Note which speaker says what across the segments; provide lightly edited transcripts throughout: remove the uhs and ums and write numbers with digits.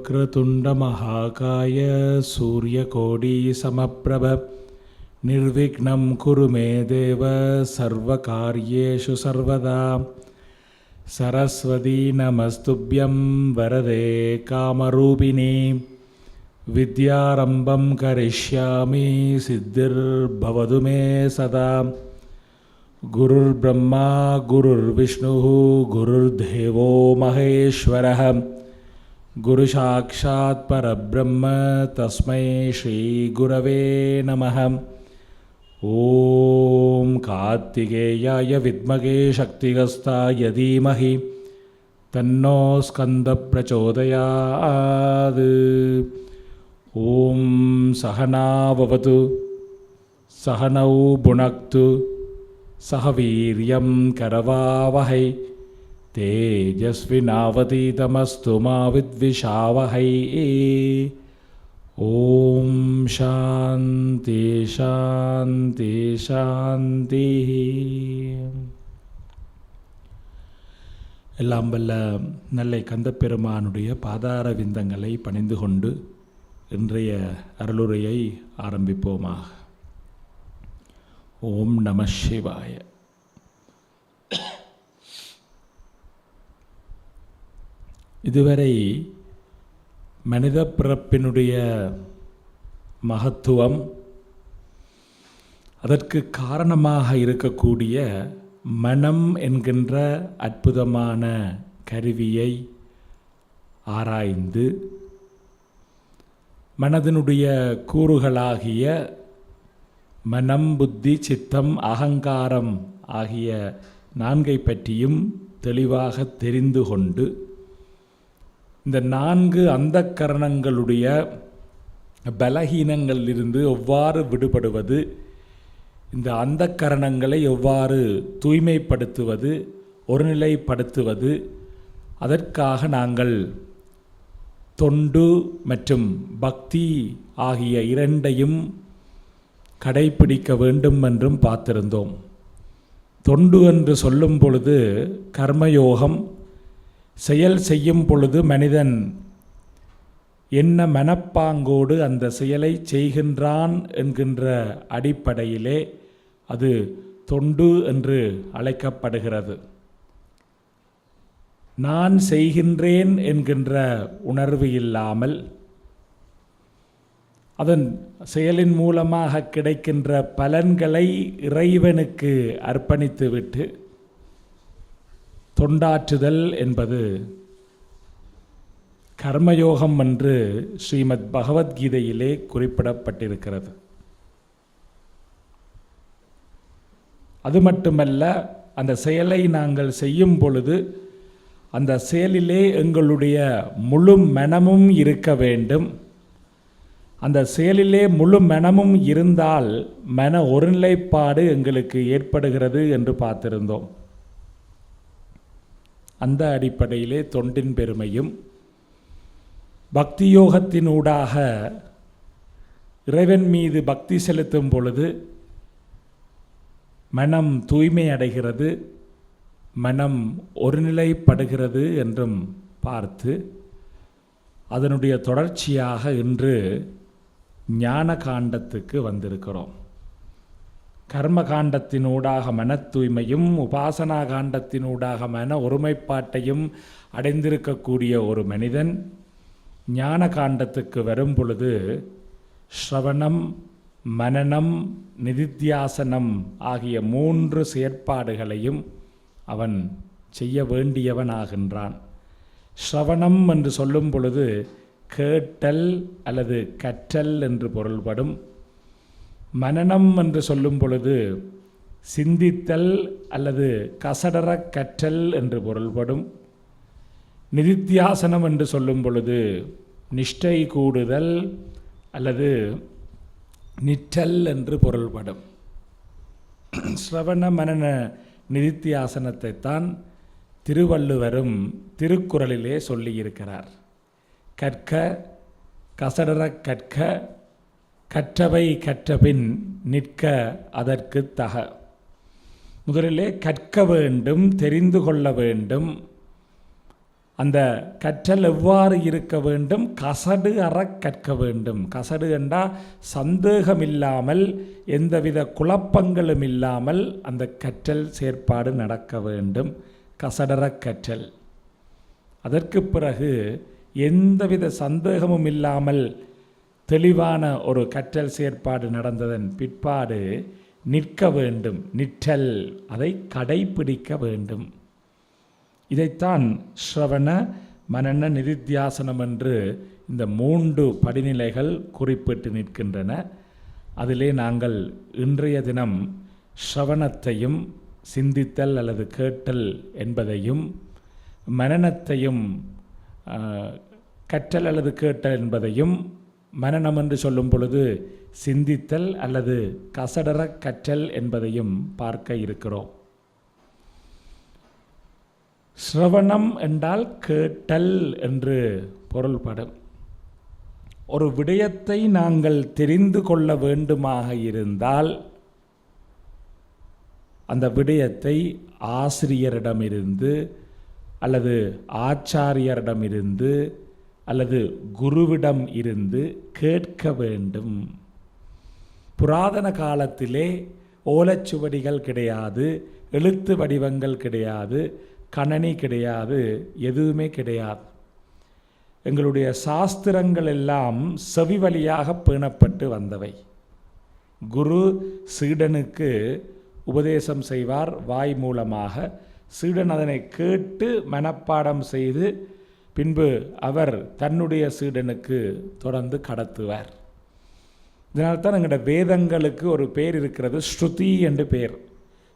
Speaker 1: वक्रतुण्डमहाकाय सूर्यकोटिसमप्रभ निर्विघ्नं कुरु मे देव सर्वकार्येषु सर्वदा। सरस्वती नमस्तुभ्यं वरदे कामरूपिणी विद्यारम्भं करिष्यामि सिद्धिर्भवतु मे सदा। गुरुर्ब्रह्मा गुरुर्विष्णुः गुरुर्देवो महेश्वरः गुरुसाक्षात् परब्रह्म तस्मै श्रीगुरवे नमः। ॐ कार्तिकेयाय विद्महे शक्तिगस्ताय धीमहि तन्नो स्कन्दः प्रचोदयात्। ॐ सहना भवतु सहनौ भुनक्तु सह वीर्यं करवावहै तेजस्विनावतीतमस्तु मा विद्विषावहै। ॐ शान्ति शान्ति शान्तिः। எல்லாம் வல்ல நல்லை கந்தப்பெருமானுடைய பாதார விந்தங்களை பணிந்து கொண்டு இன்றைய அருளுரையை ஆரம்பிப்போமாக. ஓம் நம சிவாய. இதுவரை மனித பிறப்பினுடைய மகத்துவம், அதற்கு காரணமாக இருக்கக்கூடிய மனம் என்கின்ற அற்புதமான கருவியை ஆராய்ந்து மனதினுடைய கூறுகளாகிய மனம், புத்தி, சித்தம், அகங்காரம் ஆகிய நான்கை பற்றியும் தெளிவாக தெரிந்து கொண்டு இந்த நான்கு அந்தக்கரணங்களுடைய பலகீனங்களிலிருந்து எவ்வாறு விடுபடுவது, இந்த அந்தக்கரணங்களை எவ்வாறு தூய்மைப்படுத்துவது, ஒருநிலைப்படுத்துவது, அதற்காக நாங்கள் தொண்டு மற்றும் பக்தி ஆகிய இரண்டையும் கடைப்பிடிக்க வேண்டும் என்றும் பார்த்திருந்தோம். தொண்டு என்று சொல்லும் பொழுது கர்மயோகம், செயல் செய்யும் பொழுது மனிதன் என்ன மனப்பாங்கோடு அந்த செயலை செய்கின்றான் என்கின்ற அடிப்படையிலே அது தொண்டு என்று அழைக்கப்படுகிறது. நான் செய்கின்றேன் என்கின்ற உணர்வு இல்லாமல் அதன் செயலின் மூலமாக கிடைக்கின்ற பலன்களை இறைவனுக்கு அர்ப்பணித்துவிட்டு தொண்டாற்றுதல் என்பது கர்மயோகம் என்று ஸ்ரீமத் பகவத்கீதையிலே குறிப்பிடப்பட்டிருக்கிறது. அது மட்டுமல்ல, அந்த செயலை நாங்கள் செய்யும் பொழுது அந்த செயலிலே எங்களுடைய முழு மனமும் இருக்க வேண்டும். அந்த செயலிலே முழு மனமும் இருந்தால் மன ஒருநிலைப்பாடு எங்களுக்கு ஏற்படுகிறது என்று பார்த்திருந்தோம். அந்த அடிப்படையிலே தொண்டின் பெருமையும், பக்தி யோகத்தினூடாக இறைவன் மீது பக்தி செலுத்தும் பொழுது மனம் தூய்மை அடைகிறது, மனம் ஒருநிலைப்படுகிறது என்றும் பார்த்து அதனுடைய தொடர்ச்சியாக இன்று ஞான காண்டத்துக்கு வந்திருக்கிறோம். கர்ம காண்டத்தினூடாக மன தூய்மையும், உபாசனா காண்டத்தினூடாக மன ஒருமைப்பாட்டையும் அடைந்திருக்கக்கூடிய ஒரு மனிதன் ஞான காண்டத்துக்கு வரும் பொழுது ஸ்ரவணம், மனனம், நிதித்தியாசனம் ஆகிய 3 செயற்பாடுகளையும் அவன் செய்ய வேண்டியவனாகின்றான். ஸ்ரவணம் என்று சொல்லும் பொழுது கேட்டல் அல்லது கற்றல் என்று பொருள்படும். மனனம் என்று சொல்லும் பொழுது சிந்தித்தல் அல்லது கசடர கற்றல் என்று பொருள்படும். நிதித்தியாசனம் என்று சொல்லும் பொழுது நிஷ்டை கூடுதல் அல்லது நிற்றல் என்று பொருள்படும். ஸ்ரவண மனன நிதித்தியாசனத்தை தான் திருவள்ளுவரும் திருக்குறளிலே சொல்லியிருக்கிறார். கற்க, கசடர கற்க, கற்றவை கற்றபின் நிற்க அதற்கு தக. முதலிலே கற்க வேண்டும், தெரிந்து கொள்ள வேண்டும். அந்த கற்றல் எவ்வாறு இருக்க வேண்டும்? கசடு அற கற்க வேண்டும். கசடு என்றால் சந்தேகம் இல்லாமல், எந்தவித குழப்பங்களும் இல்லாமல் அந்த கற்றல் செயற்பாடு நடக்க வேண்டும். கசடற கற்றல். அதற்கு பிறகு எந்தவித சந்தேகமும் இல்லாமல் தெளிவான ஒரு கற்றல் செயற்பாடு நடந்ததன் பிற்பாடு நிற்க வேண்டும். நிற்றல், அதை கடைப்பிடிக்க வேண்டும். இதைத்தான் ஸ்ரவண மனன நிதித்தியாசனம் என்று இந்த 3 படிநிலைகள் குறிப்பிட்டு நிற்கின்றன. அதிலே நாங்கள் இன்றைய தினம் ஸ்ரவணத்தையும் சிந்தித்தல் அல்லது கேட்டல் என்பதையும், மனனத்தையும் கற்றல் அல்லது கேட்டல் என்பதையும், மனனம் என்று சொல்லும் பொழுது சிந்தித்தல் அல்லது கசடற கற்றல் என்பதையும் பார்க்க இருக்கிறோம். ஸ்ரவணம் என்றால் கேட்டல் என்று பொருள்படும். ஒரு விடயத்தை நாங்கள் தெரிந்து கொள்ள வேண்டுமாக இருந்தால் அந்த விடயத்தை ஆசிரியரிடமிருந்து அல்லது ஆச்சாரியரிடமிருந்து அல்லது குருவிடம் இருந்து கேட்க வேண்டும். புராதன காலத்திலே ஓலைச்சுவடிகள் கிடையாது, எழுத்து வடிவங்கள் கிடையாது, கணனி கிடையாது, எதுவுமே கிடையாது. எங்களுடைய சாஸ்திரங்கள் எல்லாம் செவி வழியாக பேணப்பட்டு வந்தவை. குரு சீடனுக்கு உபதேசம் செய்வார் வாய் மூலமாக. சீடன் அதனை கேட்டு மனப்பாடம் செய்து பின்பு அவர் தன்னுடைய சீடனுக்கு தொடர்ந்து கடத்துவார். இதனால்தான் எங்களுடைய வேதங்களுக்கு ஒரு பேர் இருக்கிறது, ஸ்ருதி என்று பேர்.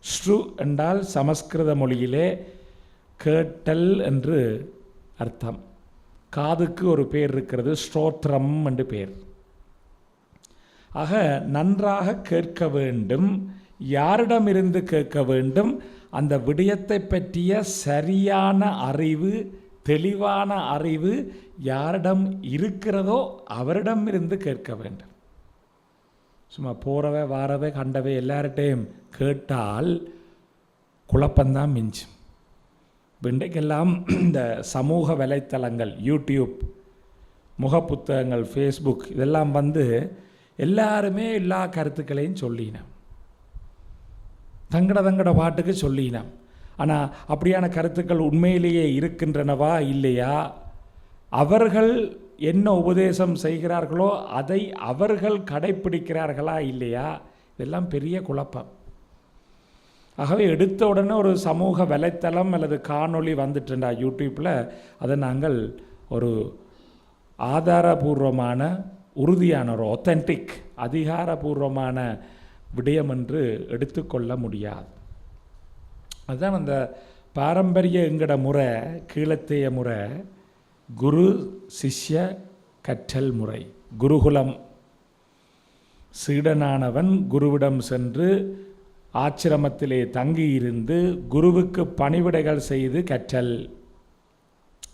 Speaker 1: ஸ்ரு என்றால் சமஸ்கிருத மொழியிலே கேட்டல் என்று அர்த்தம். காதுக்கு ஒரு பேர் இருக்கிறது, ஸ்ரோத்ரம் என்று பேர். ஆக நன்றாக கேட்க வேண்டும். யாரிடமிருந்து கேட்க வேண்டும்? அந்த விடயத்தை பற்றிய சரியான அறிவு, தெளிவான அறிவு யாரிடம் இருக்கிறதோ அவரிடமிருந்து கேட்க வேண்டும். சும்மா போறவை வாரவை கண்டவை எல்லார்ட்டையும் கேட்டால் குழப்பந்தான் மிஞ்சும். இன்றைக்கெல்லாம் இந்த சமூக வலைத்தளங்கள், யூடியூப், முகப்புத்தகங்கள், ஃபேஸ்புக் இதெல்லாம் எல்லாருமே எல்லா கருத்துக்களையும் சொல்லினோம், தங்கட பாட்டுக்கு சொல்லினோம். ஆனால் அப்படியான கருத்துக்கள் உண்மையிலேயே இருக்கின்றனவா இல்லையா? அவர்கள் என்ன உபதேசம் செய்கிறார்களோ அதை அவர்கள் கடைப்பிடிக்கிறார்களா இல்லையா? இதெல்லாம் பெரிய குழப்பம். ஆகவே எடுத்த உடனே ஒரு சமூக வலைத்தளம் அல்லது காணொளி வந்துட்டுண்டா யூடியூப்பில், அதை நாங்கள் ஒரு ஆதாரபூர்வமான, உறுதியான, ஒரு ஒத்தன்டிக், அதிகாரபூர்வமான விடயம் என்று எடுத்துக்கொள்ள முடியாது. அதுதான் அந்த பாரம்பரிய எங்கட முறை, கீழத்தைய முறை, குரு சிஷ்ய கற்றல் முறை. குருகுலம், சீடனானவன் குருவிடம் சென்று ஆச்சிரமத்திலே தங்கியிருந்து குருவுக்கு பணிவிடைகள் செய்து கற்றல்.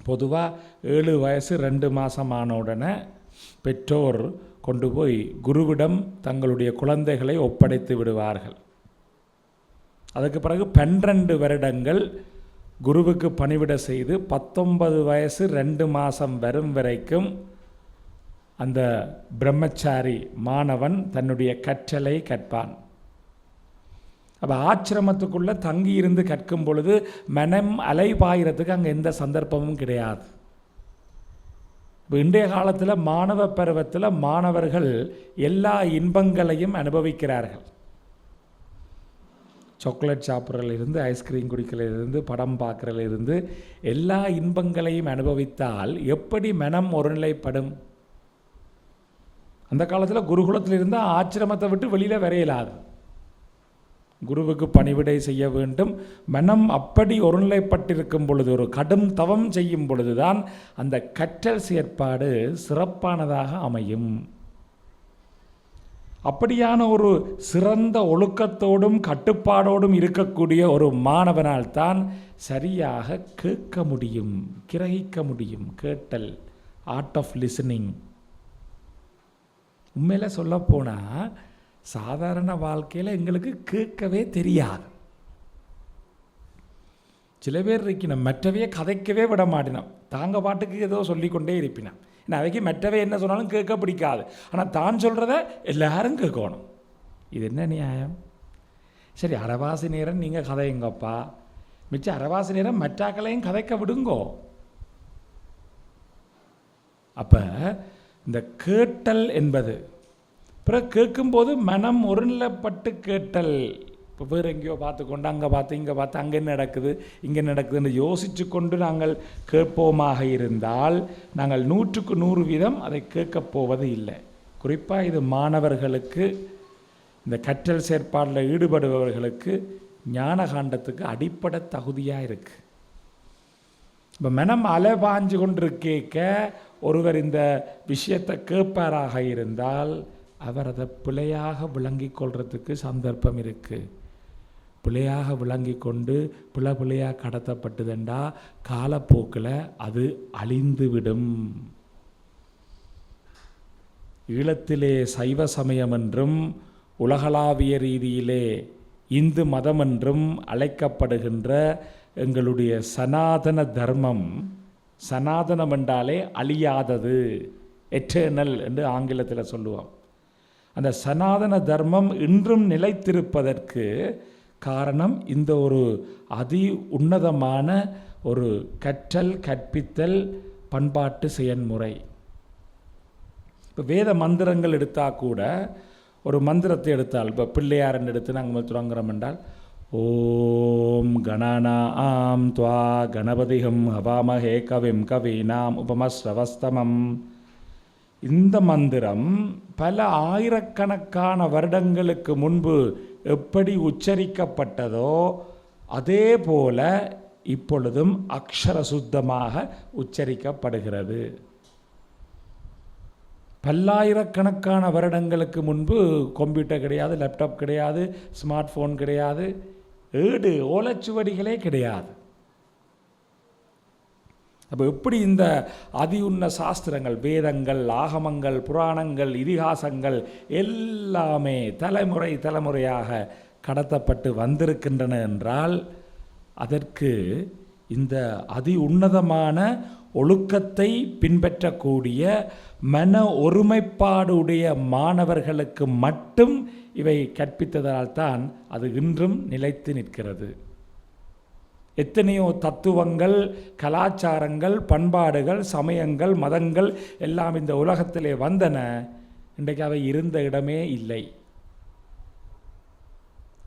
Speaker 1: பொதுவாக 7 வயசு 2 மாதம் ஆன உடனே பெற்றோர் கொண்டு போய் குருவிடம் தங்களுடைய குழந்தைகளை ஒப்படைத்து விடுவார்கள். அதுக்கு பிறகு 12 வருடங்கள் குருவுக்கு பணிவிடை செய்து 19 வயசு 2 மாதம் வரும் வரைக்கும் அந்த பிரம்மச்சாரி மாணவன் தன்னுடைய கற்றலை கற்பான். அப்போ ஆச்சிரமத்துக்குள்ளே தங்கியிருந்து கற்கும் பொழுது மனம் அலைபாயிரத்துக்கு அங்கே எந்த சந்தர்ப்பமும் கிடையாது. இப்போ இன்றைய காலத்தில் மாணவ பருவத்தில் மாணவர்கள் எல்லா இன்பங்களையும் அனுபவிக்கிறார்கள். சாக்லேட் சாப்பிட்றதுலேருந்து, ஐஸ்கிரீம் குடிக்கிறதுலேருந்து, படம் பார்க்குறதுலேருந்து எல்லா இன்பங்களையும் அனுபவித்தால் எப்படி மனம் ஒருநிலைப்படும்? அந்த காலத்தில் குருகுலத்தில் இருந்தால் ஆச்சிரமத்தை விட்டு வெளியில் வரையலாது. குருவுக்கு பணிவிடை செய்ய வேண்டும். மனம் அப்படி ஒருநிலைப்பட்டிருக்கும் பொழுது, ஒரு கடும் தவம் செய்யும் பொழுதுதான் அந்த கற்றல் செயற்பாடு சிறப்பானதாக அமையும். அப்படியான ஒரு சிறந்த ஒழுக்கத்தோடும் கட்டுப்பாடோடும் இருக்கக்கூடிய ஒரு மாணவனால் தான் சரியாக கேட்க முடியும், கிரகிக்க முடியும். கேட்டல், ஆர்ட் ஆஃப் லிசனிங். உண்மையில் சொல்லப்போனால் சாதாரண வாழ்க்கையில் எங்களுக்கு கேட்கவே தெரியாது. சில பேர் இருக்கினோம் மற்றவையே கதைக்கவே விட மாட்டினோம், தாங்க பாட்டுக்கு ஏதோ சொல்லிக்கொண்டே இருப்பினோம். ஏன்னா அவைக்கு மற்றவை என்ன சொன்னாலும் கேட்க பிடிக்காது, ஆனால் தான் சொல்கிறத எல்லாரும் கேட்கணும். இது என்ன நியாயம்? சரி, அரைவாசி நேரம் நீங்கள் கதையுங்கப்பா, மிச்சம் அரைவாசி நேரம் மற்றாக்களையும் கதைக்க விடுங்கோ. அப்போ இந்த கேட்டல் என்பது பிறகு கேட்கும்போது மனம் ஒருநிலைப்பட்டு கேட்டல். இப்போ வேறு எங்கேயோ பார்த்துக்கொண்டு அங்கே பார்த்து இங்கே பார்த்து அங்கே என்ன நடக்குது இங்கே நடக்குதுன்னு யோசித்து கொண்டு நாங்கள் கேட்போமாக இருந்தால் நாங்கள் 100க்கு 100% அதை கேட்கப் போவது இல்லை. குறிப்பாக இது மாணவர்களுக்கு, இந்த கற்றல் செயற்பாடில் ஈடுபடுபவர்களுக்கு ஞானகாண்டத்துக்கு அடிப்படை தகுதியாக இருக்குது. இப்போ மனம் அலைபாஞ்சு கொண்டிருக்க ஒருவர் இந்த விஷயத்தை கேட்பாராக இருந்தால் அவர் அதை பிழையாக விளங்கி கொள்றதுக்கு சந்தர்ப்பம் இருக்குது. பிழையாக விளங்கி கொண்டு பிழையாக கடத்தப்பட்டுதண்டா காலப்போக்கில் அது அழிந்துவிடும். ஈழத்திலே சைவ சமயம் என்றும் உலகளாவிய ரீதியிலே இந்து மதம் என்றும் அழைக்கப்படுகின்ற எங்களுடைய சனாதன தர்மம், சனாதனம் என்றாலே அழியாதது, எட்டர்னல் என்று ஆங்கிலத்தில் சொல்லுவோம். அந்த சனாதன தர்மம் இன்றும் நிலைத்திருப்பதற்கு காரணம் இந்த ஒரு அதி உன்னதமான ஒரு கற்றல் கற்பித்தல் பண்பாட்டு செயல்முறை. இப்போ வேத மந்திரங்கள் எடுத்தால் கூட, ஒரு மந்திரத்தை எடுத்தால், இப்போ பிள்ளையாரன் எடுத்து நாங்கள் தொடங்குறோம் என்றால், ஓம் கணானாம் த்வா கணபதிகம் ஹவாமஹே கவிம் கவீனாம் உபமஸ்ரவஸ்தமம். இந்த மந்திரம் பல ஆயிரக்கணக்கான வருடங்களுக்கு முன்பு எப்படி உச்சரிக்கப்பட்டதோ அதே போல இப்பொழுதும் அக்ஷர சுத்தமாக உச்சரிக்கப்படுகிறது. பல்லாயிரக்கணக்கான வருடங்களுக்கு முன்பு கம்ப்யூட்டர் கிடையாது, லேப்டாப் கிடையாது, ஸ்மார்ட் ஃபோன் கிடையாது, ஏடு ஓலைச்சுவடிகளே கிடையாது. அப்போ எப்படி இந்த அதி உன்ன சாஸ்திரங்கள், வேதங்கள், ஆகமங்கள், புராணங்கள், இதிகாசங்கள் எல்லாமே தலைமுறை தலைமுறையாக கடத்தப்பட்டு வந்திருக்கின்றன என்றால் அதற்கு இந்த அதி உன்னதமான ஒழுக்கத்தை பின்பற்றக்கூடிய மன ஒருமைப்பாடுடைய மாணவர்களுக்கு மட்டும் இவை கற்பித்ததால்தான் அது இன்றும் நிலைத்து நிற்கிறது. எத்தனையோ தத்துவங்கள், கலாச்சாரங்கள், பண்பாடுகள், சமயங்கள், மதங்கள் எல்லாம் இந்த உலகத்திலே வந்தன. இன்றைக்கு அவை இருந்த இடமே இல்லை.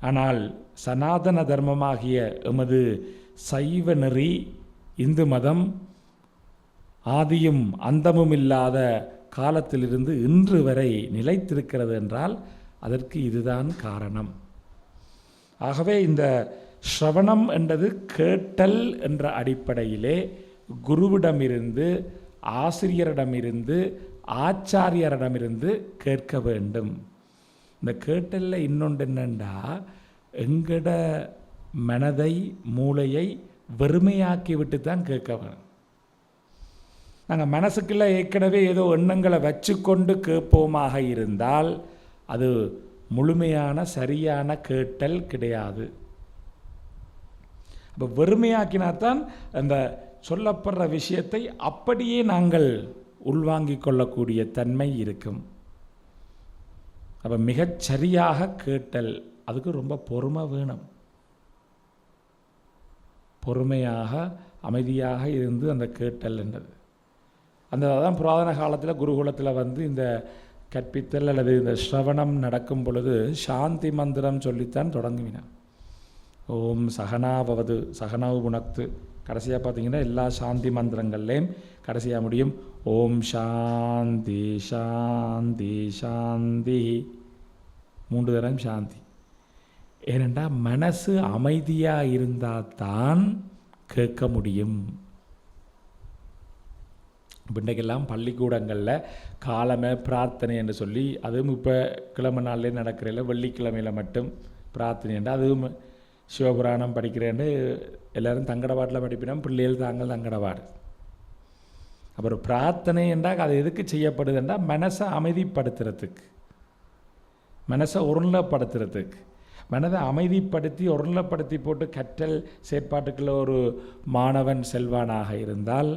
Speaker 1: ஆனால் சனாதன தர்மமாகிய எமது சைவ நெறி இந்து மதம் ஆதியும் அந்தமும் இல்லாத காலத்திலிருந்து இன்று வரை நிலைத்திருக்கிறது என்றால் அதற்கு இதுதான் காரணம். ஆகவே இந்த ஸ்ரவணம் என்றது கேட்டல் என்ற அடிப்படையிலே குருவிடமிருந்து, ஆசிரியரிடமிருந்து, ஆச்சாரியரிடமிருந்து கேட்க வேண்டும். இந்த கேட்டலில் இன்னொன்று என்னென்னா, எங்கட மனதை மூளையை வெறுமையாக்கி விட்டு தான் கேட்க வேணும். நாங்கள் மனசுக்குள்ளே ஏற்கனவே ஏதோ எண்ணங்களை வச்சுக்கொண்டு கேட்போமாக இருந்தால் அது முழுமையான சரியான கேட்டல் கிடையாது. அப்போ வெறுமையாக்கினால்தான் அந்த சொல்லப்படுற விஷயத்தை அப்படியே நாங்கள் உள்வாங்கிக் கொள்ளக்கூடிய தன்மை இருக்கும். அப்போ மிகச்சரியாக கேட்டல், அதுக்கு ரொம்ப பொறுமை வேணும். பொறுமையாக அமைதியாக இருந்து அந்த கேட்டல் என்றது அந்த அதான் புராதன காலத்தில் குருகுலத்தில் வந்து இந்த கற்பித்தல் அல்லது இந்த ஸ்ரவணம் நடக்கும் பொழுது சாந்தி மந்திரம் சொல்லித்தான் தொடங்குவினான். ஓம் சகனாபவது சகனவு புனக்து, கடைசியாக பார்த்தீங்கன்னா எல்லா சாந்தி மந்திரங்கள்லேயும் கடைசியாக முடியும் ஓம் சாந்தி சாந்தி சாந்தி, 3 தரம் சாந்தி. ஏனென்றா மனசு அமைதியாக இருந்தால் தான் கேட்க முடியும். இன்றைக்கெல்லாம் பள்ளிக்கூடங்களில் காலமே பிரார்த்தனை என்று சொல்லி, அதுவும் இப்போ கிழமை நாள்லேயே நடக்கிறதில்ல, வெள்ளிக்கிழமையில் மட்டும் பிரார்த்தனை என்று, அதுவும் சிவபுராணம் படிக்கிறேன்னு எல்லோரும் தங்கடபாட்டில் படிப்பினோம், பிள்ளைகள் தாங்கள் தங்கடபாடு. அப்புறம் பிரார்த்தனை என்றால் அது எதுக்கு செய்யப்படுதுன்றால் மனசை அமைதிப்படுத்துறதுக்கு, மனசை ஒருநிலைப்படுத்துறதுக்கு. மனதை அமைதிப்படுத்தி ஒருநிலைப்படுத்தி போட்டு கற்றல் செயற்பாட்டுக்குள்ள ஒரு மாணவன் செல்வானாக இருந்தால்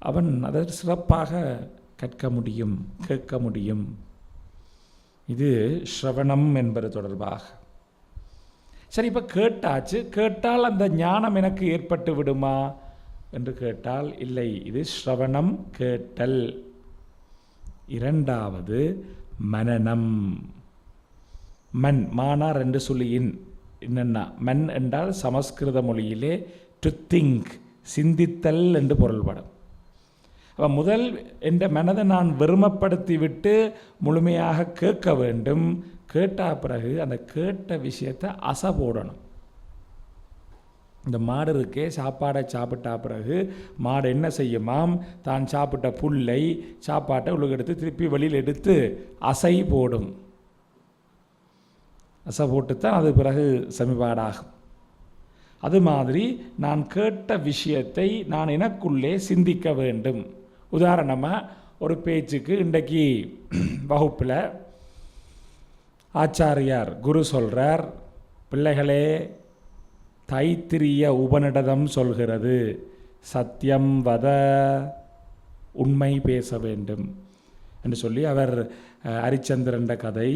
Speaker 1: அவன் அதை சிறப்பாக கற்க முடியும், கேட்க முடியும். இது ஸ்ரவணம் என்பது தொடர்பாக. சரி, இப்போ கேட்டாச்சு. கேட்டால் அந்த ஞானம் எனக்கு ஏற்பட்டு விடுமா என்று கேட்டால் இல்லை. இது ஸ்ரவணம், கேட்டல். இரண்டாவது மனனம். மன், மானா 2 சொல்லியின் என்னென்னா, மன் என்றால் சமஸ்கிருத மொழியிலே டு திங்க், சிந்தித்தல் என்று பொருள்படும். அப்போ முதல் என்ற மனதை நான் வெறுமப்படுத்தி விட்டு முழுமையாக கேட்க வேண்டும். கேட்ட பிறகு அந்த கேட்ட விஷயத்தை அசை போடணும். இந்த மாடு இருக்கே, சாப்பாடை சாப்பிட்டா பிறகு மாடு என்ன செய்யுமாம், தான் சாப்பிட்ட புல்லை சாப்பாட்டை உள்ளுக்கெடுத்து திருப்பி வெளியில் எடுத்து அசை போடும். அசை போட்டுத்தான் அது பிறகு செமிபாடாகும். அது மாதிரி நான் கேட்ட விஷயத்தை நான் எனக்குள்ளே சிந்திக்க வேண்டும். உதாரணமாக ஒரு பேச்சுக்கு இன்றைக்கு வகுப்பில் ஆச்சாரியார் குரு சொல்கிறார், பிள்ளைகளே, தைத்திரிய உபநிடதம் சொல்கிறது சத்தியம் வத, உண்மை பேச வேண்டும் என்று சொல்லி அவர் ஹரிச்சந்திரன் கதை,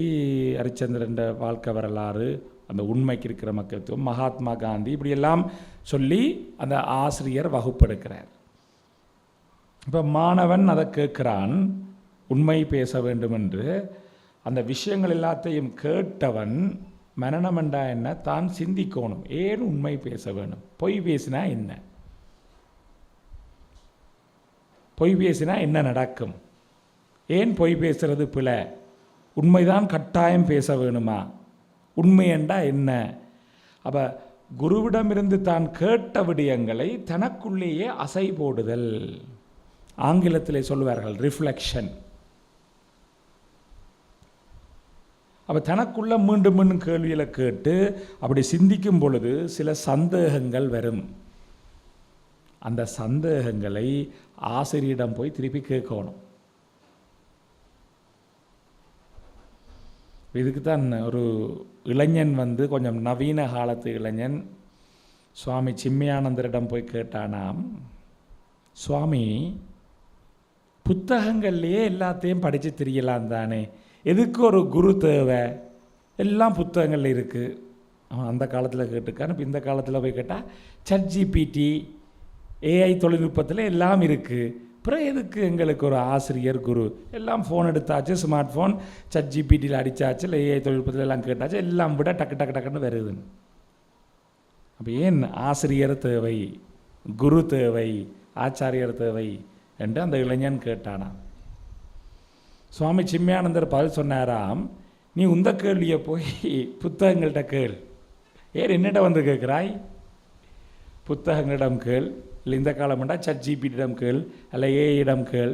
Speaker 1: ஹரிச்சந்திரன் வாழ்க்கை வரலாறு, அந்த உண்மைக்கு இருக்கிற மக்களும், மகாத்மா காந்தி, இப்படியெல்லாம் சொல்லி அந்த ஆசிரியர் வகுப்பெடுக்கிறார். இப்போ மாணவன் அதை கேட்குறான், உண்மை பேச வேண்டும் என்று. அந்த விஷயங்கள் எல்லாத்தையும் கேட்டவன் மனனம் என்றா என்ன, தான் சிந்திக்கணும். ஏன் உண்மை பேச வேணும்? பொய் பேசினா என்ன? பொய் பேசினா என்ன நடக்கும்? ஏன் பொய் பேசுறது பிழை? உண்மைதான் கட்டாயம் பேச வேணுமா? உண்மை என்றா என்ன? அப்போ குருவிடமிருந்து தான் கேட்ட விடயங்களை தனக்குள்ளேயே அசை போடுதல். ஆங்கிலத்தில் சொல்லுவார்கள் ரிஃப்ளெக்ஷன். அப்போ தனக்குள்ள மீண்டும் மீண்டும் கேள்விகளை கேட்டு அப்படி சிந்திக்கும் பொழுது சில சந்தேகங்கள் வரும். அந்த சந்தேகங்களை ஆசிரியரிடம் போய் திருப்பி கேட்கணும். இதுக்கு தான் ஒரு இளைஞன் கொஞ்சம் நவீன காலத்து இளைஞன் சுவாமி சின்மயானந்தரிடம் போய் கேட்டானாம், சுவாமி, புத்தகங்கள்லேயே எல்லாத்தையும் படித்து தெரியலாம் தானே, எதுக்கு ஒரு குரு தேவை? எல்லாம் புத்தகங்கள் இருக்குது. அவன் அந்த காலத்தில் கேட்டுக்கான். இப்போ இந்த காலத்தில் போய் கேட்டால் ChatGPT, AI தொழில்நுட்பத்தில் எல்லாம் இருக்குது. அப்புறம் எதுக்கு எங்களுக்கு ஒரு ஆசிரியர் குரு? எல்லாம் ஃபோன் எடுத்தாச்சு, ஸ்மார்ட் ஃபோன், ChatGPTயில் அடித்தாச்சு, இல்லை AI தொழில்நுட்பத்தில் எல்லாம் கேட்டாச்சு, எல்லாம் விட டக்கு டக்கு டக்குன்னு வருதுன்னு. அப்போ ஏன் ஆசிரியர் தேவை, குரு தேவை, ஆச்சாரியர் தேவை என்று அந்த இளைஞன் கேட்டானாம். சுவாமி சின்மயானந்தர் பதில் சொன்னாராம், நீ உந்த கேள்வியை போய் புத்தகங்கள்கிட்ட கேள். ஏன் என்னிட வந்து கேட்குறாய்? புத்தகங்களிடம் கேள், இல்லை இந்த காலம்டா ChatGPTயிடம் கேள், அல்ல ஏஐயிடம் கேள்.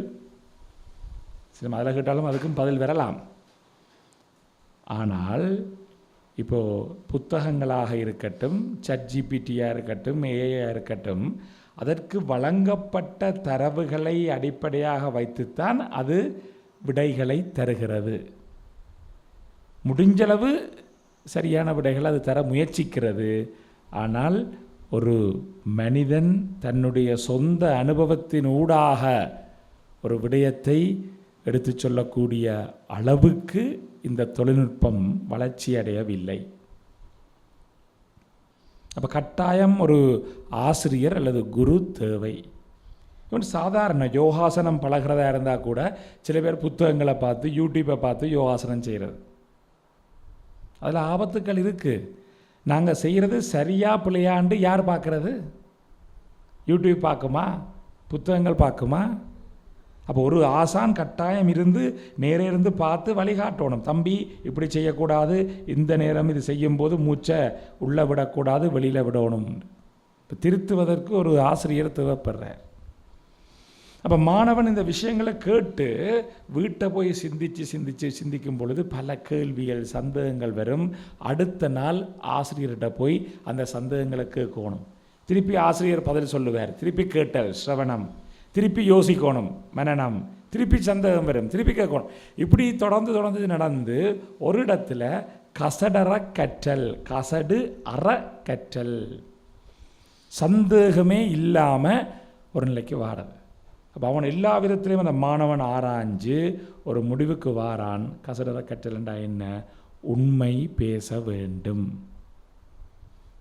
Speaker 1: சரி, அதில் கேட்டாலும் அதுக்கும் பதில் வரலாம். ஆனால் இப்போது புத்தகங்களாக இருக்கட்டும், ChatGPTயாக இருக்கட்டும், ஏஐயாக இருக்கட்டும், அதற்கு வழங்கப்பட்ட தரவுகளை அடிப்படையாக வைத்துத்தான் அது விடைகளை தருகிறது. முடிஞ்சளவு சரியான விடைகளை அது தர முயற்சிக்கிறது. ஆனால் ஒரு மனிதன் தன்னுடைய சொந்த அனுபவத்தின் ஊடாக ஒரு விடயத்தை எடுத்து சொல்லக்கூடிய அளவுக்கு இந்த தொழில்நுட்பம் வளர்ச்சி அடையவில்லை. அப்போ கட்டாயம் ஒரு ஆசிரியர் அல்லது குரு தேவை. இவன் சாதாரண யோகாசனம் பழகிறதா இருந்தால் கூட சில பேர் புத்தகங்களை பார்த்து, யூடியூப்பை பார்த்து யோகாசனம் செய்கிறது. அதில் ஆபத்துக்கள் இருக்குது. நாங்கள் செய்கிறது சரியா பிள்ளையாண்டு யார் பார்க்குறது? யூடியூப் பார்க்குமா? புத்தகங்கள் பார்க்குமா? அப்போ ஒரு ஆசான் கட்டாயம் இருந்து நேரே இருந்து பார்த்து வழிகாட்டணும். தம்பி, இப்படி செய்யக்கூடாது, இந்த நேரம் இது செய்யும்போது மூச்சை உள்ளே விடக்கூடாது, வெளியில் விடணும். இப்போ திருத்துவதற்கு ஒரு ஆசிரியர் தேவைப்படுறார். அப்போ மாணவன் இந்த விஷயங்களை கேட்டு வீட்டை போய் சிந்திக்கும் பொழுது பல கேள்விகள், சந்தேகங்கள் வரும். அடுத்த நாள் ஆசிரியர்கிட்ட போய் அந்த சந்தேகங்களை கேட்கணும். திருப்பி ஆசிரியர் பதில் சொல்லுவார். திருப்பி கேட்டல், ஸ்ரவணம். திருப்பி யோசிக்கணும், மனனம். திருப்பி சந்தேகம் வரும், திருப்பி கேட்கணும். இப்படி தொடர்ந்து நடந்து ஒரு இடத்துல கசடற கற்றல், கசடு அற கற்றல், சந்தேகமே இல்லாமல் ஒரு நிலைக்கு வாரது. அப்போ அவன் எல்லா விதத்திலையும் அந்த மாணவன் ஆராய்ஞ்சு ஒரு முடிவுக்கு வாரான். கசடற கற்றல்ண்டா என்ன? உண்மை பேச வேண்டும்.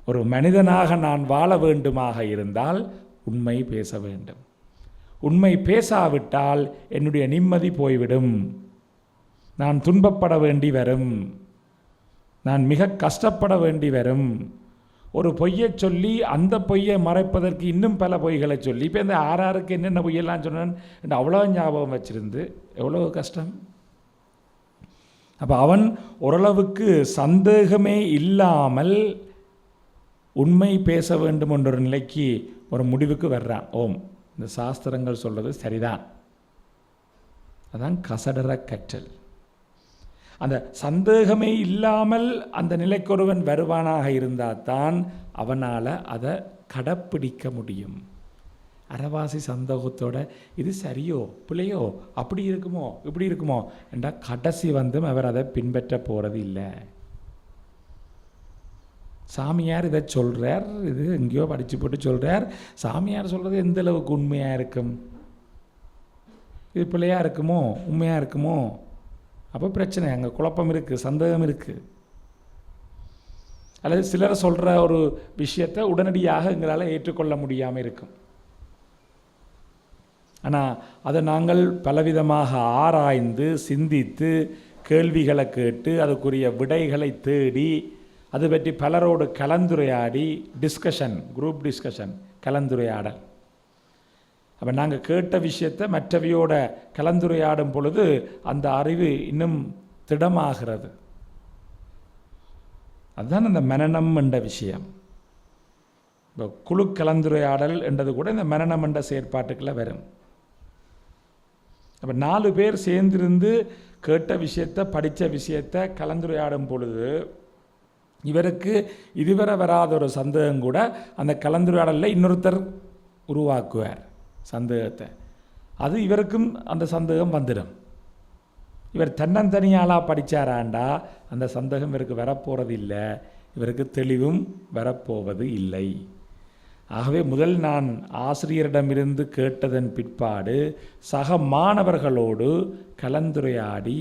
Speaker 1: ஒரு மனிதனாக நான் வாழ வேண்டுமாக இருந்தால் உண்மை பேச வேண்டும். உண்மை பேசாவிட்டால் என்னுடைய நிம்மதி போய்விடும். நான் துன்பப்பட வேண்டி வரும், நான் மிக கஷ்டப்பட வேண்டி வரும். ஒரு பொய்யை சொல்லி அந்த பொய்யை மறைப்பதற்கு இன்னும் பல பொய்களை சொல்லி, இப்போ இந்த ஆறாருக்கு என்னென்ன பொய்யெல்லாம் சொன்னேன் அவ்வளோ ஞாபகம் வச்சிருந்து எவ்வளோ கஷ்டம். அப்போ அவன் ஓரளவுக்கு சந்தேகமே இல்லாமல் உண்மை பேச வேண்டும் என்ற ஒரு நிலைக்கு ஒரு முடிவுக்கு வர்றான். ஓம், இந்த சாஸ்திரங்கள் சொல்கிறது சரிதான். அதான் கசடற கற்றல். அந்த சந்தேகமே இல்லாமல் அந்த நிலைக்கொருவன் வருவானாக இருந்தால் தான் அவனால் அதை கடைப்பிடிக்க முடியும். அரைவாசி சந்தேகத்தோட இது சரியோ பிள்ளையோ, அப்படி இருக்குமோ இப்படி இருக்குமோ என்றால் கடைசி வந்தும் அவர் அதை பின்பற்ற போகிறது இல்லை. சாமியார் இதை சொல்கிறார், இது எங்கேயோ படித்து போட்டு சொல்கிறார். சாமியார் சொல்கிறது எந்த அளவுக்கு உண்மையாக இருக்கும்? இது பிள்ளையாக இருக்குமோ உண்மையாக இருக்குமோ? அப்போ பிரச்சனை, அங்கே குழப்பம் இருக்குது, சந்தேகம் இருக்குது. அல்லது சிலர் சொல்கிற ஒரு விஷயத்தை உடனடியாக எங்களால் ஏற்றுக்கொள்ள முடியாமல் இருக்கும். ஆனால் அதை நாங்கள் பலவிதமாக ஆராய்ந்து சிந்தித்து கேள்விகளை கேட்டு அதுக்குரிய விடைகளை தேடி அது பற்றி பலரோடு கலந்துரையாடி டிஸ்கஷன், குரூப் டிஸ்கஷன், கலந்துரையாடல். அப்போ நாங்கள் கேட்ட விஷயத்தை மற்றவையோட கலந்துரையாடும் பொழுது அந்த அறிவு இன்னும் திடமாகிறது. அதுதான் அந்த மனனம் என்ற விஷயம். இப்போ குழு கலந்துரையாடல் என்றது கூட இந்த மனனம் என்ற செயற்பாட்டுக்குள்ள வரும். அப்போ 4 பேர் சேர்ந்திருந்து கேட்ட விஷயத்தை படித்த விஷயத்தை கலந்துரையாடும் பொழுது இவருக்கு இதுவரை வராத ஒரு சந்தேகம் கூட அந்த கலந்துரையாடலில் இன்னொருத்தர் உருவாக்குவார் சந்தேகத்தை. அது இவருக்கும் அந்த சந்தேகம் வந்துடும். இவர் தன்னந்தனியாளாக படித்தாராண்டா அந்த சந்தேகம் இவருக்கு வரப்போகிறது இல்லை, இவருக்கு தெளிவும் வரப்போவது இல்லை. ஆகவே முதல் நான் ஆசிரியரிடமிருந்து கேட்டதன் பிற்பாடு சக மாணவர்களோடு கலந்துரையாடி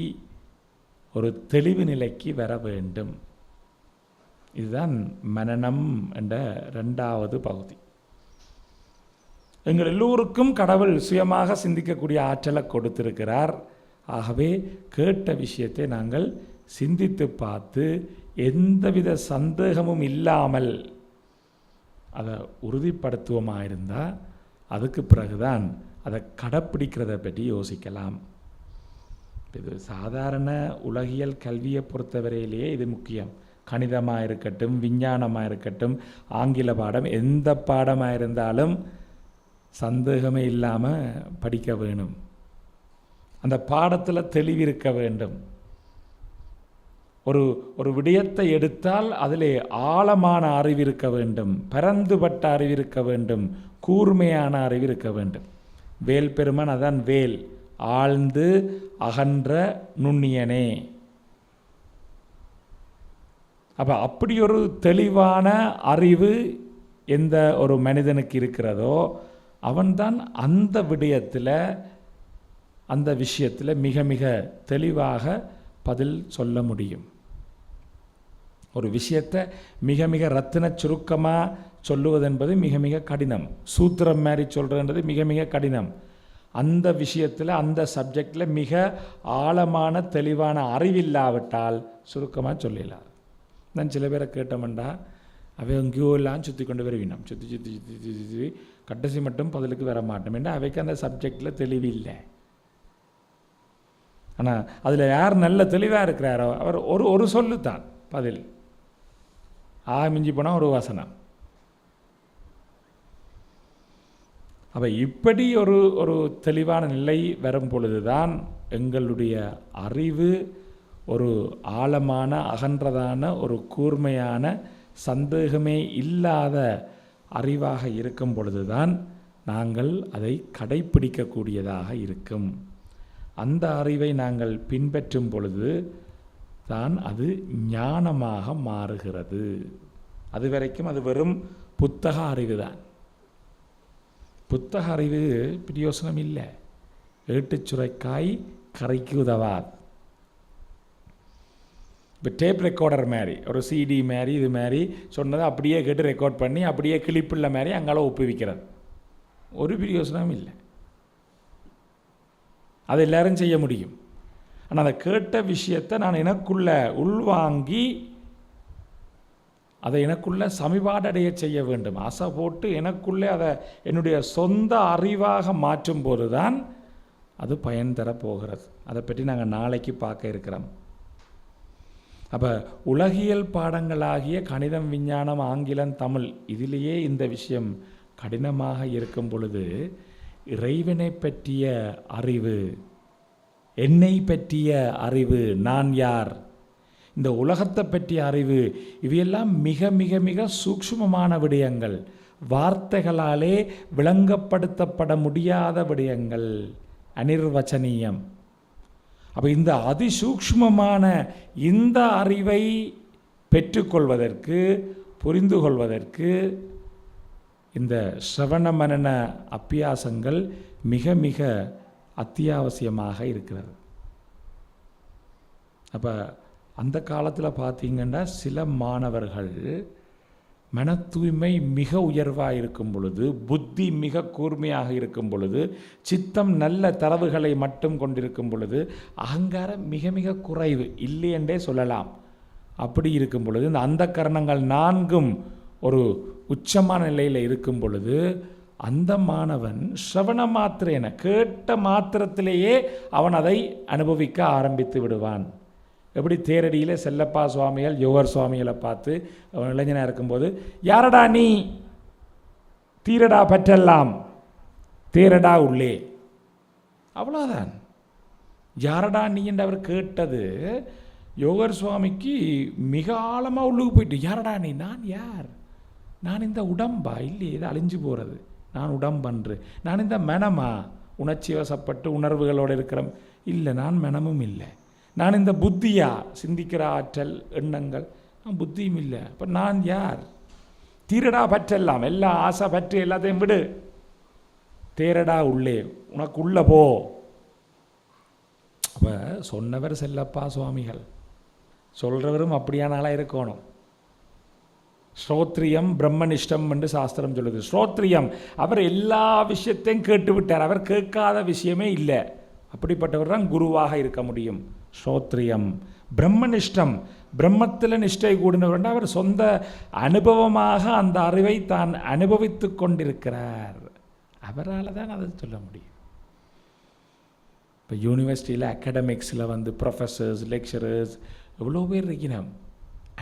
Speaker 1: ஒரு தெளிவு நிலைக்கு வர வேண்டும். இதுதான் மனனம் என்ற 2வது பகுதி. எங்கள் எல்லோருக்கும் கடவுள் சுயமாக சிந்திக்கக்கூடிய ஆற்றலை கொடுத்திருக்கிறார். ஆகவே கேட்ட விஷயத்தை நாங்கள் சிந்தித்து பார்த்து எந்தவித சந்தேகமும் இல்லாமல் அதை உறுதிப்படுத்துவோமா இருந்தால் அதுக்கு பிறகுதான் அதை கடைப்பிடிக்கிறத பற்றி யோசிக்கலாம். இது சாதாரண உலகியல் கல்வியை பொறுத்தவரையிலேயே இது முக்கியம். கணிதமாக இருக்கட்டும், விஞ்ஞானமாக இருக்கட்டும், ஆங்கில பாடம், எந்த பாடமாக இருந்தாலும் சந்தேகமே இல்லாமல் படிக்க வேணும். அந்த பாடத்தில் தெளிவிருக்க வேண்டும். ஒரு விடயத்தை எடுத்தால் அதிலே ஆழமான அறிவிருக்க வேண்டும், பரந்துபட்ட அறிவிருக்க வேண்டும், கூர்மையான அறிவிருக்க வேண்டும். வேல் பெருமான் அதான் வேல், ஆழ்ந்து அகன்ற நுண்ணியனே. அப்போ அப்படி ஒரு தெளிவான அறிவு எந்த ஒரு மனிதனுக்கு இருக்கிறதோ அவன்தான் அந்த விடயத்தில் அந்த விஷயத்தில் மிக மிக தெளிவாக பதில் சொல்ல முடியும். ஒரு விஷயத்தை மிக மிக ரத்தின சுருக்கமாக சொல்லுவது என்பது மிக மிக கடினம். சூத்திரம் மாதிரி சொல்கிறன்றது மிக மிக கடினம். அந்த விஷயத்தில் அந்த சப்ஜெக்டில் மிக ஆழமான தெளிவான அறிவில்லாவிட்டால் சுருக்கமாக சொல்லலாம். நான் சில பேரை கேட்டோம்டா அவை எங்கேயோ எல்லாம் சுற்றி கொண்டு வருவினோம், சுற்றி சுற்றி சுற்றி சுற்றி சுற்றி கடைசி மட்டும் பதிலுக்கு வர மாட்டோம். ஏன்னா அவைக்கு அந்த சப்ஜெக்டில் தெளிவு இல்லை. ஆனால் அதில் யார் நல்ல தெளிவாக இருக்கிறாரோ அவர் ஒரு சொல்லு தான் பதில். மிஞ்சி போனால் ஒரு வசனம். அப்போ இப்படி ஒரு தெளிவான நிலை வரும் பொழுதுதான் எங்களுடைய அறிவு ஒரு ஆழமான அகன்றதான ஒரு கூர்மையான சந்தேகமே இல்லாத அறிவாக இருக்கும் பொழுதுதான் நாங்கள் அதை கடைப்பிடிக்கக்கூடியதாக இருக்கும். அந்த அறிவை நாங்கள் பின்பற்றும் பொழுது தான் அது ஞானமாக மாறுகிறது. அது வரைக்கும் அது வெறும் புத்தக அறிவு தான். புத்தக அறிவு பிரயோசனம் இல்லை. ஏட்டுச் சுரைக்காய் கரைக்கு உதவாது. இப்போ டேப் ரெக்கார்டர் மாதிரி, ஒரு சிடி மாதிரி, இது மாதிரி சொன்னதை அப்படியே கேட்டு ரெக்கார்ட் பண்ணி அப்படியே கிளிப்புள்ள மாதிரி அங்கால ஒப்புவிக்கிறது. ஒரு பிரயோசனம் இல்லை. அதை எல்லாரும் செய்ய முடியும். ஆனால் அதை கேட்ட விஷயத்தை நான் எனக்குள்ள உள்வாங்கி அதை எனக்குள்ள சமிபாடடைய செய்ய வேண்டும். ஆசை போட்டு எனக்குள்ளே அதை என்னுடைய சொந்த அறிவாக மாற்றும் போது தான் அது பயன் தரப்போகிறது. அதை பற்றி நாங்கள் நாளைக்கு பார்க்க இருக்கிறோம். அப்போ உலகியல் பாடங்களாகிய கணிதம், விஞ்ஞானம், ஆங்கிலம், தமிழ் இதிலேயே இந்த விஷயம் கடினமாக இருக்கும் பொழுது இறைவனை பற்றிய அறிவு, என்னை பற்றிய அறிவு, நான் யார், இந்த உலகத்தை பற்றிய அறிவு, இவையெல்லாம் மிக மிக மிக சூக்ஷ்மமான விடயங்கள், வார்த்தைகளாலே விளங்கப்படுத்தப்பட முடியாத விடயங்கள், அனிர்வச்சனீயம். அப்போ இந்த அதிசூக்ஷ்மமான இந்த அறிவை பெற்றுக்கொள்வதற்கு, புரிந்து கொள்வதற்கு இந்த ஸ்ரவண மனன அபியாசங்கள் மிக மிக அத்தியாவசியமாக இருக்கிறது. அப்போ அந்த காலத்தில் பார்த்தீங்கன்னா சில மாணவர்கள் மன தூய்மை மிக உயர்வாக இருக்கும் பொழுது, புத்தி மிக கூர்மையாக இருக்கும் பொழுது, சித்தம் நல்ல தரவுகளை மட்டும் கொண்டிருக்கும் பொழுது, அகங்காரம் மிக மிக குறைவு இல்லை என்றே சொல்லலாம். அப்படி இருக்கும் பொழுது இந்த அந்த கரணங்கள் நான்கும் ஒரு உச்சமான நிலையில் இருக்கும் பொழுது அந்த மாணவன் ஸ்ரவண மாத்திரேன கேட்ட மாத்திரத்திலேயே அவன் அதை அனுபவிக்க ஆரம்பித்து விடுவான். எப்படி தேரடியில் செல்லப்பா சுவாமிகள் யோகர் சுவாமிகளை பார்த்து அவன் இளைஞனாக இருக்கும்போது, யாரடா நீ, தீரடா பற்றெல்லாம், தேரடா உள்ளே, அவ்வளோதான். யாரடா நீ என்று அவர் கேட்டது யோகர் சுவாமிக்கு மிக ஆழமாக உள்ளுக்கு போயிட்டு, யாரடா நீ, நான் யார், நான் இந்த உடம்பா, இல்லையே இது அழிஞ்சு போகிறது, நான் உடம்பன்று, நான் இந்த மனமா, உணர்ச்சி வசப்பட்டு உணர்வுகளோடு இருக்கிற, இல்லை நான் மனமும் இல்லை, நான் இந்த புத்தியா, சிந்திக்கிற ஆற்றல் எண்ணங்கள், நான் புத்தியும் இல்லை, அப்போ நான் யார், தீரடா பற்றெல்லாம், எல்லா ஆசை பற்று எல்லாத்தையும் விடு, தேரடா உள்ளே, உனக்கு உள்ள போ. அப்போ சொன்னவர் செல்லப்பா சுவாமிகள், சொல்கிறவரும் அப்படியானாலாம் இருக்கணும். ஸ்ரோத்ரியம் பிரம்மனிஷ்டம் என்று சாஸ்திரம் சொல்லுது. ஸ்ரோத்ரியம், அவர் எல்லா விஷயத்தையும் கேட்டு விட்டார், அவர் கேட்காத விஷயமே இல்லை. அப்படிப்பட்டவர் தான் குருவாக இருக்க முடியும். ஸ்ரோத்ரியம் பிரம்மனிஷ்டம், பிரம்மத்தில் நிஷ்டை கூடினவர், அவர் சொந்த அனுபவமாக அந்த அறிவை தான் அனுபவித்து கொண்டிருக்கிறார். அவரால் தான் அதை சொல்ல முடியும். இப்போ யூனிவர்சிட்டியில் அகாடமிக்ஸில் வந்து ப்ரொஃபஸர்ஸ், லெக்சரர்ஸ் எவ்வளோ பேர் இருக்கணும்,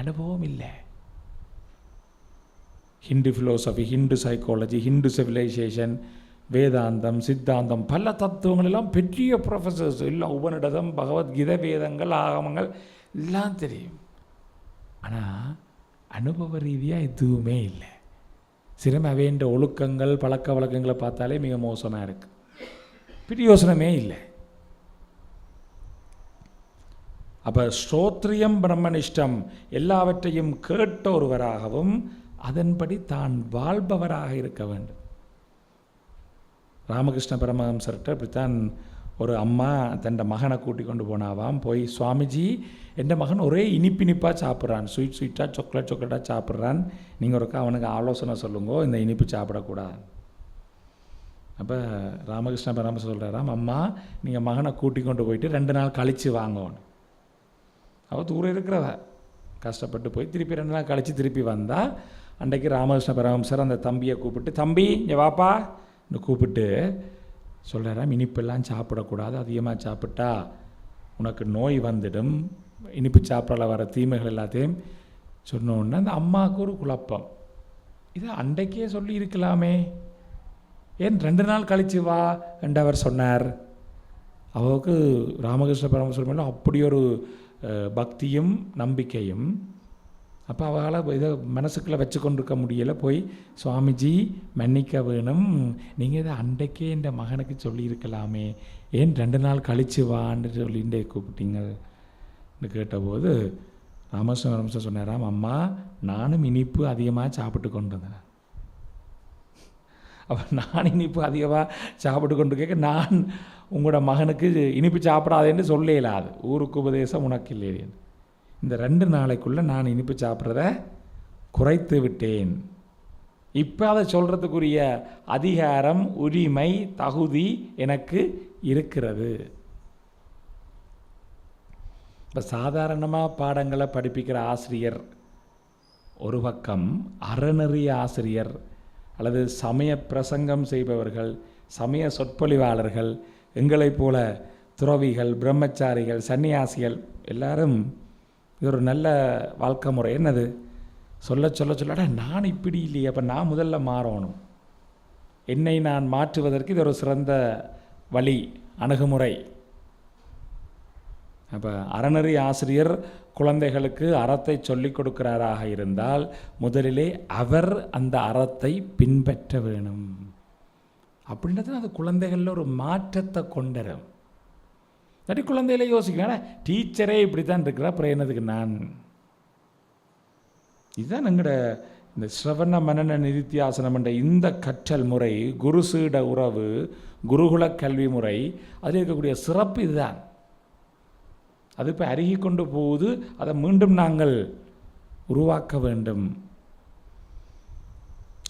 Speaker 1: அனுபவம் இல்லை. Hindu philosophy, Hindu psychology, Hindu civilisation, வேதாந்தம், சித்தாந்தம், பல தத்துவங்கள் எல்லாம் பெரிய ப்ரொஃபஸர்ஸ், எல்லாம் உபநிடதம், பகவத்கீதை, வேதங்கள், ஆகமங்கள் எல்லாம் தெரியும். ஆனால் அனுபவ ரீதியாக எதுவுமே இல்லை. சிரம வேண்ட ஒழுக்கங்கள், பழக்க வழக்கங்களை பார்த்தாலே மிக மோசமாக இருக்குது. பிரயோசனமே இல்லை. அப்போ ஸ்ரோத்ரியம் பிரம்மனிஷ்டம், எல்லாவற்றையும் கேட்ட ஒருவராகவும் அதன்படி தான் வாழ்பவராக இருக்க வேண்டும். ராமகிருஷ்ண பரமஹம்சர்கிட்ட இப்படித்தான் ஒரு அம்மா தன் மகனை கூட்டி கொண்டு போனாவாம். போய், சுவாமிஜி என் மகன் ஒரே இனிப்பாக சாப்பிட்றான், ஸ்வீட்டாக சாக்லேட்டாக சாப்பிட்றான், நீங்கள் ஒருக்கா அவனுக்கு ஆலோசனை சொல்லுங்கோ, இந்த இனிப்பு சாப்பிடக்கூடாது. அப்போ ராமகிருஷ்ண பரமஹம்சர் சொல்கிறாராம், அம்மா நீங்கள் மகனை கூட்டி கொண்டு போயிட்டு 2 நாள் கழித்து வாங்கணும். அவள் தூரம் இருக்கிறவ கஷ்டப்பட்டு போய் திருப்பி 2 நாள் கழித்து திருப்பி வந்தால், அன்றைக்கு ராமகிருஷ்ண பரமஹம்சர் அந்த தம்பியை கூப்பிட்டு, தம்பி இங்கே வாப்பா கூப்பிட்டு சொல்கிறாராம், இனிப்பெல்லாம் சாப்பிடக்கூடாது, அதிகமாக சாப்பிட்டா உனக்கு நோய் வந்துடும், இனிப்பு சாப்பிடல வர தீமைகள் எல்லாத்தையும் சொன்னோன்னா அந்த அம்மாவுக்கு ஒரு குழப்பம். இதை அன்றைக்கே சொல்லி இருக்கலாமே, ஏன் 2 நாள் கழித்து வா என்று அவர் சொன்னார். அவருக்கு ராமகிருஷ்ண பரமஹம்சர் மேலே அப்படி ஒரு பக்தியும் நம்பிக்கையும். அப்போ அவளால் இதை மனசுக்குள்ளே வச்சு கொண்டிருக்க முடியலை. போய், சுவாமிஜி மன்னிக்க வேணும், நீங்கள் இதை அன்றைக்கே என் மகனுக்கு சொல்லியிருக்கலாமே, ஏன் 2 நாள் கழித்து வான்னு சொல்லிட்டு கூப்பிட்டீங்க. கேட்டபோது ராமகிருஷ்ணன் சொன்னாராம், அம்மா நானும் இனிப்பு அதிகமாக சாப்பிட்டு கொண்டு வந்தேன். அப்போ நான் இனிப்பு அதிகமாக சாப்பிட்டு கொண்டு கேட்க, நான் உங்களோட மகனுக்கு இனிப்பு சாப்பிடாதேன்னு சொல்ல இயலாது, ஊருக்கு உபதேசம் உனக்கு இல்லையே. இந்த 2 நாளைக்குள்ளே நான் இனிப்பு சாப்பிட்றத குறைத்து விட்டேன். இப்போ அதை சொல்கிறதுக்குரிய அதிகாரம், உரிமை, தகுதி எனக்கு இருக்கிறது. இப்போ சாதாரணமாக பாடங்களை படிப்பிக்கிற ஆசிரியர் ஒரு பக்கம், அறநெறி ஆசிரியர் அல்லது சமய பிரசங்கம் செய்பவர்கள், சமய சொற்பொழிவாளர்கள், எங்களைப் போல துறவிகள், பிரம்மச்சாரிகள், சன்னியாசிகள் எல்லாரும் இது ஒரு நல்ல வாழ்க்கை முறை. என்னது சொல்ல சொல்ல சொல்லடா நான் இப்படி இல்லையே, அப்போ நான் முதல்ல மாறணும், என்னை நான் மாற்றுவதற்கு இது ஒரு சிறந்த வழி, அணுகுமுறை. அப்போ அறநெறி ஆசிரியர் குழந்தைகளுக்கு அறத்தை சொல்லிக் கொடுக்கிறாராக இருந்தால் முதலிலே அவர் அந்த அறத்தை பின்பற்ற வேணும். அப்படின்றது அது குழந்தைகளில் ஒரு மாற்றத்தை கொண்டுரும். இல்லாட்டி குழந்தையில யோசிக்கிறேன், டீச்சரே இப்படி தான் இருக்கிறா, அப்புறம் என்னதுக்கு நான். இதுதான் எங்களோட இந்த ஸ்ரவண மனன நிதித்தியாசனம் என்ற இந்த கற்றல் முறை, குருசீட உறவு, குருகுல கல்வி முறை, அதில் இருக்கக்கூடிய சிறப்பு இதுதான். அது இப்போ அருகி கொண்டு போகுது, அதை மீண்டும் நாங்கள் உருவாக்க வேண்டும்.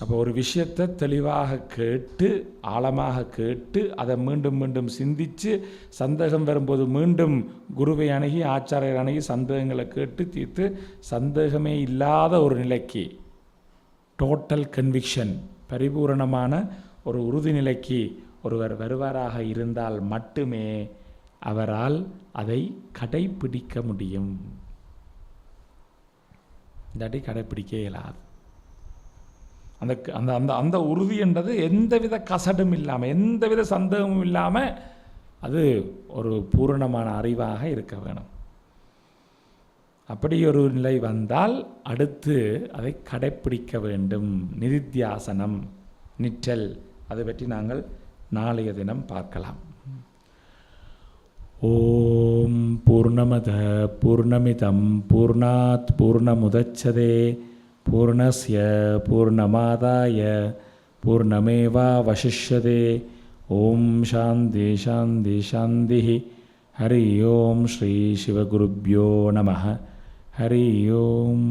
Speaker 1: அப்போ ஒரு விஷயத்தை தெளிவாக கேட்டு, ஆழமாக கேட்டு, அதை மீண்டும் மீண்டும் சிந்தித்து, சந்தேகம் வரும்போது மீண்டும் குருவை அணுகி, ஆச்சாரியர் அணுகி சந்தேகங்களை கேட்டு தீர்த்து, சந்தேகமே இல்லாத ஒரு நிலைக்கு, டோட்டல் கன்விக்ஷன், பரிபூரணமான ஒரு உறுதிநிலைக்கு ஒருவர் வருவாராக இருந்தால் மட்டுமே அவரால் அதை கடைப்பிடிக்க முடியும். இல்லாட்டி கடைப்பிடிக்க இயலாது. அந்த அந்த அந்த அந்த உறுதி என்றது எந்தவித கசடும் இல்லாமல், எந்தவித சந்தேகமும் இல்லாமல் அது ஒரு பூரணமான அறிவாக இருக்க வேணும். அப்படி ஒரு நிலை வந்தால் அடுத்து அதை கடைப்பிடிக்க வேண்டும். நிதித்தியாசனம், நிற்றல், அதை பற்றி நாங்கள் நாளைய தினம் பார்க்கலாம். ஓம் பூர்ணமத பூர்ணமிதம் பூர்ணாத் பூர்ணமுதச்சதே பூர்ணஸ்ய பூர்ணமாதாய பூர்ணமேவாவசிஷ்யதே. ஓம் சாந்தி சாந்தி சாந்தி. ஹரி ஓம் ஸ்ரீ சிவகுருப்யோ நமः. ஹரி ஓம்.